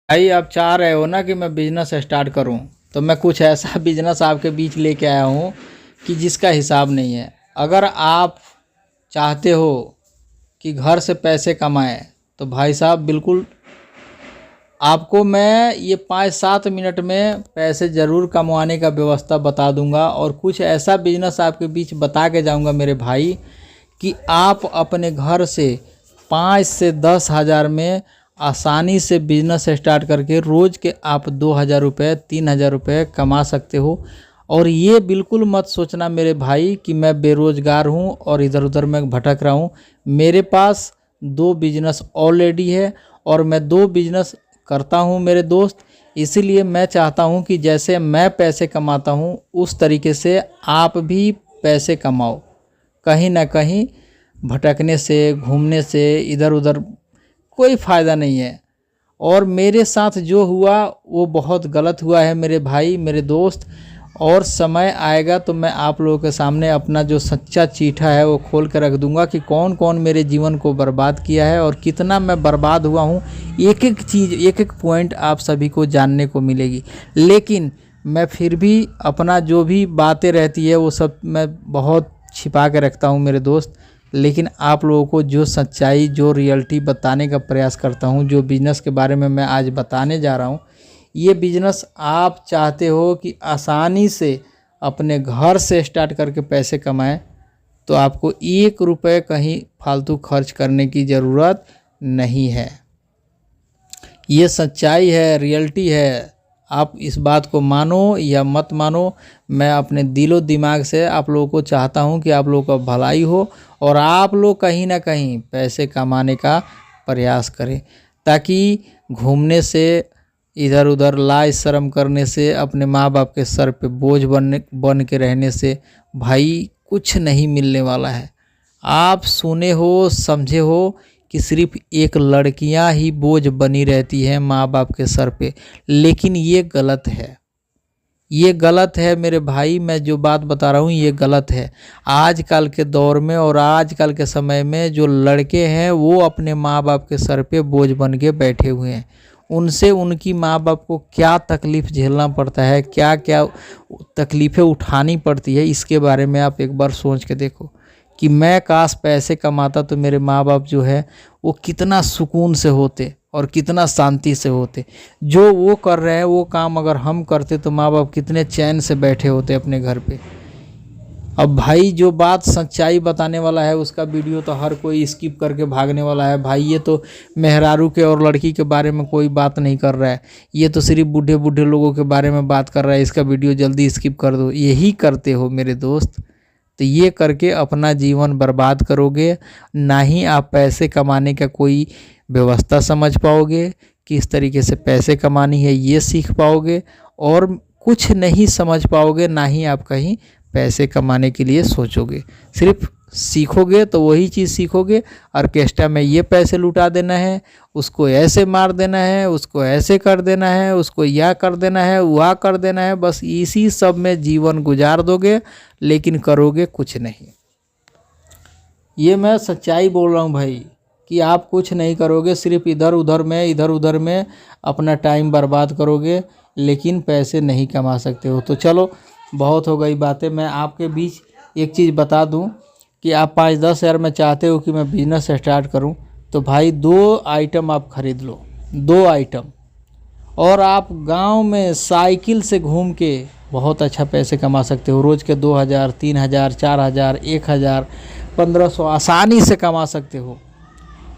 भाई आप चाह रहे हो ना कि मैं बिजनेस स्टार्ट करूं, तो मैं कुछ ऐसा बिजनेस आपके बीच लेके आया हूं कि जिसका हिसाब नहीं है। अगर आप चाहते हो कि घर से पैसे कमाएं तो भाई साहब बिल्कुल आपको मैं ये 5-7 मिनट में पैसे ज़रूर कमाने का व्यवस्था बता दूंगा, और कुछ ऐसा बिजनेस आपके बीच बता के जाऊंगा मेरे भाई कि आप अपने घर से 5 से 10 हज़ार में आसानी से बिजनेस स्टार्ट करके रोज़ के आप 2 हज़ार रुपये 3 हज़ार रुपये कमा सकते हो। और ये बिल्कुल मत सोचना मेरे भाई कि मैं बेरोज़गार हूँ और इधर उधर मैं भटक रहा हूँ। मेरे पास 2 बिजनेस ऑलरेडी है और मैं 2 बिजनेस करता हूँ मेरे दोस्त। इसीलिए मैं चाहता हूँ कि जैसे मैं पैसे कमाता हूँ उस तरीके से आप भी पैसे कमाओ। कहीं ना कहीं भटकने से, घूमने से इधर उधर कोई फ़ायदा नहीं है। और मेरे साथ जो हुआ वो बहुत गलत हुआ है मेरे भाई, मेरे दोस्त। और समय आएगा तो मैं आप लोगों के सामने अपना जो सच्चा चीठा है वो खोल कर रख दूंगा कि कौन कौन मेरे जीवन को बर्बाद किया है और कितना मैं बर्बाद हुआ हूँ। एक एक चीज़, एक एक पॉइंट आप सभी को जानने को मिलेगी। लेकिन मैं फिर भी अपना जो भी बातें रहती है वो सब मैं बहुत छिपा के रखता हूँ मेरे दोस्त। लेकिन आप लोगों को जो सच्चाई, जो रियलिटी बताने का प्रयास करता हूँ, जो बिज़नेस के बारे में मैं आज बताने जा रहा हूँ, ये बिज़नेस आप चाहते हो कि आसानी से अपने घर से स्टार्ट करके पैसे कमाएं, तो आपको 1 रुपये कहीं फालतू खर्च करने की ज़रूरत नहीं है। ये सच्चाई है, रियलिटी है। आप इस बात को मानो या मत मानो, मैं अपने दिलो दिमाग से आप लोगों को चाहता हूं कि आप लोगों का भलाई हो और आप लोग कहीं ना कहीं पैसे कमाने का प्रयास करें, ताकि घूमने से, इधर उधर लाज शर्म करने से, अपने माँ बाप के सर पे बोझ बन के रहने से भाई कुछ नहीं मिलने वाला है। आप सुने हो, समझे हो कि सिर्फ एक लड़कियां ही बोझ बनी रहती हैं माँ बाप के सर पे, लेकिन ये गलत है। ये गलत है मेरे भाई, मैं जो बात बता रहा हूँ ये गलत है। आजकल के दौर में और आजकल के समय में जो लड़के हैं वो अपने माँ बाप के सर पे बोझ बन के बैठे हुए हैं। उनसे उनकी माँ बाप को क्या तकलीफ़ झेलना पड़ता है, क्या क्या तकलीफ़ें उठानी पड़ती है, इसके बारे में आप एक बार सोच के देखो कि मैं काश पैसे कमाता तो मेरे माँ बाप जो है वो कितना सुकून से होते और कितना शांति से होते। जो वो कर रहे हैं वो काम अगर हम करते तो माँ बाप कितने चैन से बैठे होते अपने घर पे। अब भाई जो बात सच्चाई बताने वाला है उसका वीडियो तो हर कोई स्किप करके भागने वाला है भाई। ये तो मेहरारू के और लड़की के बारे में कोई बात नहीं कर रहा है, ये तो सिर्फ बूढ़े बूढ़े लोगों के बारे में बात कर रहा है। इसका वीडियो जल्दी स्किप कर दो। यही करते हो मेरे दोस्त तो ये करके अपना जीवन बर्बाद करोगे। ना ही आप पैसे कमाने का कोई व्यवस्था समझ पाओगे, किस तरीके से पैसे कमानी है ये सीख पाओगे, और कुछ नहीं समझ पाओगे। ना ही आप कहीं पैसे कमाने के लिए सोचोगे। सिर्फ सीखोगे तो वही चीज़ सीखोगे, ऑर्केस्ट्रा में ये पैसे लुटा देना है, उसको ऐसे मार देना है, उसको ऐसे कर देना है, उसको यह कर देना है, वह कर देना है, बस इसी सब में जीवन गुजार दोगे, लेकिन करोगे कुछ नहीं। ये मैं सच्चाई बोल रहा हूँ भाई कि आप कुछ नहीं करोगे, सिर्फ इधर उधर में अपना टाइम बर्बाद करोगे, लेकिन पैसे नहीं कमा सकते हो। तो चलो बहुत हो गई बातें। मैं आपके बीच एक चीज़ बता दूं कि आप 5-10 हज़ार में चाहते हो कि मैं बिज़नेस स्टार्ट करूं, तो भाई 2 आइटम आप खरीद लो, 2 आइटम। और आप गांव में साइकिल से घूम के बहुत अच्छा पैसे कमा सकते हो। रोज़ के 2 हज़ार 3 हज़ार 4 हज़ार 1 हज़ार 1500 आसानी से कमा सकते हो।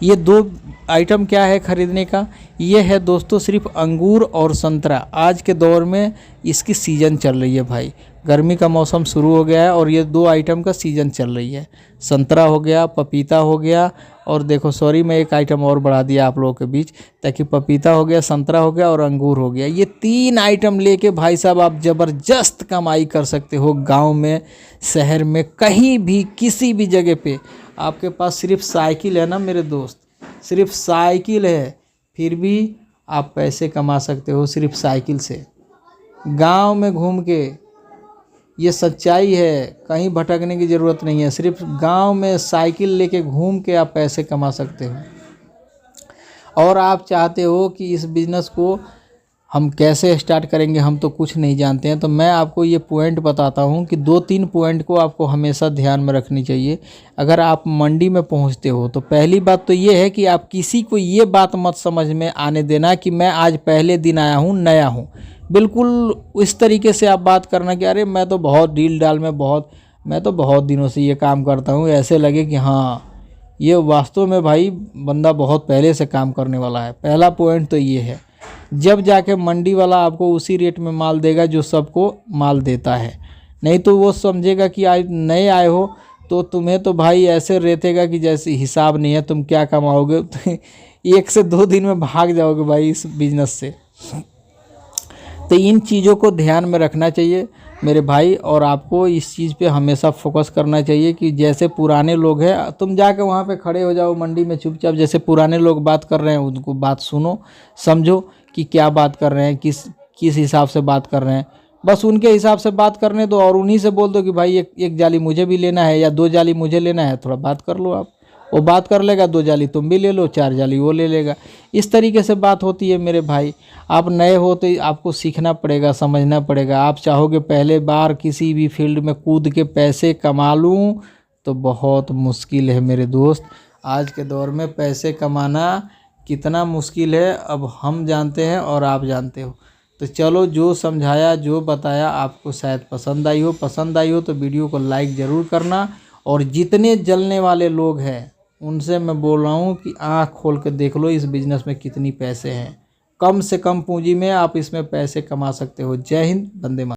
ये 2 आइटम क्या है खरीदने का? ये है दोस्तों सिर्फ अंगूर और संतरा। आज के दौर में इसकी सीज़न चल रही है भाई, गर्मी का मौसम शुरू हो गया है और ये 2 आइटम का सीज़न चल रही है। संतरा हो गया, पपीता हो गया, और देखो सॉरी मैं एक आइटम और बढ़ा दिया आप लोगों के बीच, ताकि पपीता हो गया, संतरा हो गया और अंगूर हो गया। ये 3 आइटम लेके भाई साहब आप ज़बरदस्त कमाई कर सकते हो। गाँव में, शहर में, कहीं भी, किसी भी जगह पे आपके पास सिर्फ साइकिल है ना मेरे दोस्त, सिर्फ साइकिल है, फिर भी आप पैसे कमा सकते हो सिर्फ साइकिल से, गांव में घूम के। ये सच्चाई है, कहीं भटकने की ज़रूरत नहीं है। सिर्फ गांव में साइकिल लेके घूम के आप पैसे कमा सकते हो। और आप चाहते हो कि इस बिज़नेस को हम कैसे स्टार्ट करेंगे, हम तो कुछ नहीं जानते हैं। तो मैं आपको ये पॉइंट बताता हूँ कि 2-3 पॉइंट को आपको हमेशा ध्यान में रखनी चाहिए। अगर आप मंडी में पहुँचते हो तो पहली बात तो ये है कि आप किसी को ये बात मत समझ में आने देना कि मैं आज पहले दिन आया हूँ, नया हूँ। बिल्कुल इस तरीके से आप बात करना कि अरे मैं तो बहुत डील डाल में मैं तो बहुत दिनों से ये काम करता हूँ, ऐसे लगे कि हाँ ये वास्तव में भाई बंदा बहुत पहले से काम करने वाला है। पहला पॉइंट तो ये है। जब जाके मंडी वाला आपको उसी रेट में माल देगा जो सबको माल देता है, नहीं तो वो समझेगा कि आज नए आए हो तो तुम्हें तो भाई ऐसे रेतेगा कि जैसे हिसाब नहीं है, तुम क्या कमाओगे 1 से 2 दिन में भाग जाओगे भाई इस बिज़नेस से। तो इन चीज़ों को ध्यान में रखना चाहिए मेरे भाई, और आपको इस चीज़ पे हमेशा फोकस करना चाहिए कि जैसे पुराने लोग हैं, तुम जाके वहाँ पे खड़े हो जाओ मंडी में चुपचाप, जैसे पुराने लोग बात कर रहे हैं उनको बात सुनो, समझो कि क्या बात कर रहे हैं, किस हिसाब से बात कर रहे हैं, बस उनके हिसाब से बात करने दो। और उन्हीं से बोल दो कि भाई एक जाली मुझे भी लेना है या 2 जाली मुझे लेना है, थोड़ा बात कर लो आप। वो बात कर लेगा, 2 जाली तुम भी ले लो, 4 जाली वो ले लेगा। इस तरीके से बात होती है मेरे भाई। आप नए हो तो आपको सीखना पड़ेगा, समझना पड़ेगा। आप चाहोगे पहले बार किसी भी फील्ड में कूद के पैसे कमा लूँ तो बहुत मुश्किल है मेरे दोस्त। आज के दौर में पैसे कमाना कितना मुश्किल है अब हम जानते हैं और आप जानते हो। तो चलो, जो समझाया जो बताया आपको शायद पसंद आई हो तो वीडियो को लाइक ज़रूर करना। और जितने जलने वाले लोग हैं उनसे मैं बोल रहा हूँ कि आँख खोल के देख लो इस बिज़नेस में कितनी पैसे हैं। कम से कम पूंजी में आप इसमें पैसे कमा सकते हो। जय हिंद, वंदे मातरम।